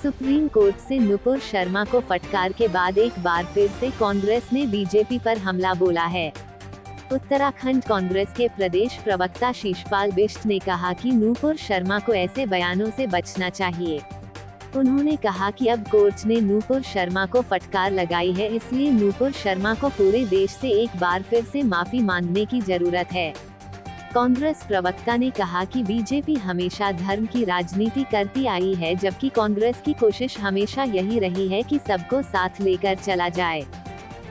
Supreme court से नुपुर शर्मा को फटकार के बाद एक बार फिर से कांग्रेस ने बीजेपी पर हमला बोला है। उत्तराखंड कांग्रेस के प्रदेश प्रवक्ता शिषपाल बिष्ट ने कहा कि नुपुर शर्मा को ऐसे बयानों से बचना चाहिए। उन्होंने कहा कि अब कोर्ट ने नुपुर शर्मा को फटकार लगाई है, इसलिए नुपुर शर्मा को पूरे देश से एक बार फिर से माफी मांगने की जरूरत है। कांग्रेस प्रवक्ता ने कहा कि बीजेपी हमेशा धर्म की राजनीति करती आई है, जबकि कांग्रेस की कोशिश हमेशा यही रही है कि सबको साथ लेकर चला जाए।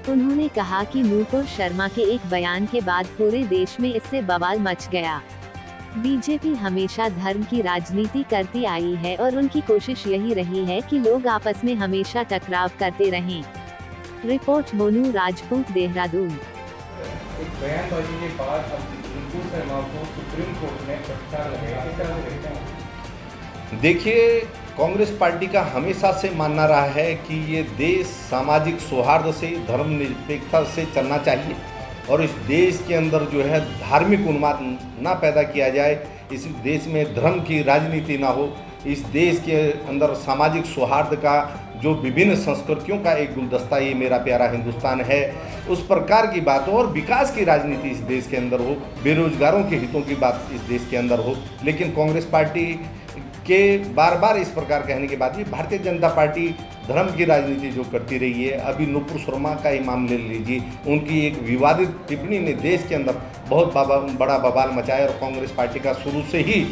उन्होंने कहा कि नुपुर शर्मा के एक बयान के बाद पूरे देश में इससे बवाल मच गया। बीजेपी हमेशा धर्म की राजनीति करती आई है और उनकी कोशिश यही रही है कि लोग आपस में हमेशा टकराव करते रहें। रिपोर्ट मोनू राजपूत, देहरादून। एक बयानबाजी के बाद अब नुपुर शर्मा को सुप्रीम कोर्ट ने फटकार लगाया, किस तरह से देखते हैं? देखिए, कांग्रेस पार्टी का हमेशा से मानना रहा है कि ये देश सामाजिक सौहार्द से, धर्मनिरपेक्षता से चलना चाहिए और इस देश के अंदर जो है धार्मिक उन्माद ना पैदा किया जाए, इस देश में धर्म की राजनीति ना हो, इस देश के अंदर सामाजिक सौहार्द का जो विभिन्न संस्कृतियों का एक गुलदस्ता ये मेरा प्यारा हिंदुस्तान है, उस प्रकार की बात हो और विकास की राजनीति इस देश के अंदर हो, बेरोजगारों के हितों की बात इस देश के अंदर हो। लेकिन कांग्रेस पार्टी के बार बार इस प्रकार कहने के बाद ये भारतीय जनता पार्टी धर्म की राजनीति जो करती रही है, अभी नुपुर शर्मा का ही मामले ले लीजिए, उनकी एक विवादित टिप्पणी ने देश के अंदर बहुत बड़ा बवाल मचाया और कांग्रेस पार्टी का शुरू से ही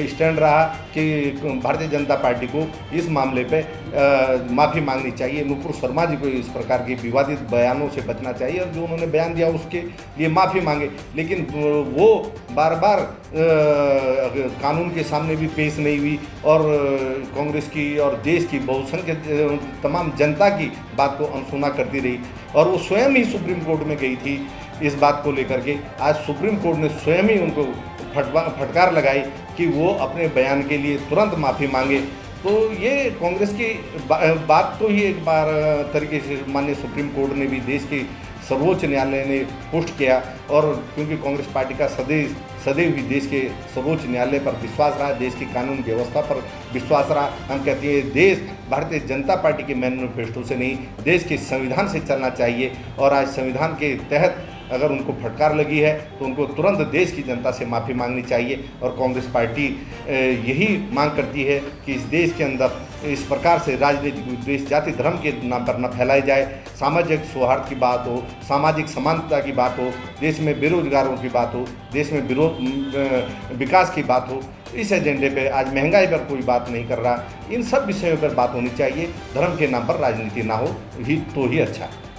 स्टैंड रहा कि भारतीय जनता पार्टी को इस मामले पे माफ़ी मांगनी चाहिए। नुपुर शर्मा जी को इस प्रकार के विवादित बयानों से बचना चाहिए और जो उन्होंने बयान दिया उसके लिए माफ़ी मांगे, लेकिन वो बार बार कानून के सामने भी पेश नहीं हुई और कांग्रेस की और देश की बहुसंख्यक तमाम जनता की बात को अनसुना करती रही और वो स्वयं ही सुप्रीम कोर्ट में गई थी इस बात को लेकर के। आज सुप्रीम कोर्ट ने स्वयं ही उनको फटकार लगाई कि वो अपने बयान के लिए तुरंत माफ़ी मांगे। तो ये कांग्रेस की बात तो ही एक बार तरीके से माननीय सुप्रीम कोर्ट ने भी देश के सर्वोच्च न्यायालय ने पुष्ट किया और क्योंकि कांग्रेस पार्टी का सदैव ही देश के सर्वोच्च न्यायालय पर विश्वास रहा, देश की कानून व्यवस्था पर विश्वास रहा। हम कहते हैं देश भारतीय जनता पार्टी के मैनिफेस्टो से नहीं, देश के संविधान से चलना चाहिए और आज संविधान के तहत अगर उनको फटकार लगी है तो उनको तुरंत देश की जनता से माफ़ी मांगनी चाहिए। और कांग्रेस पार्टी यही मांग करती है कि इस देश के अंदर इस प्रकार से राजनीतिक उद्देश्य जाति धर्म के नाम पर न फैलाई जाए, सामाजिक सौहार्द की बात हो, सामाजिक समानता की बात हो, देश में बेरोजगारों की बात हो, देश में विकास की बात हो। इस एजेंडे पे आज महंगाई पर कोई बात नहीं कर रहा, इन सब विषयों पर बात होनी चाहिए। धर्म के नाम पर राजनीति ना हो ही तो ही अच्छा है।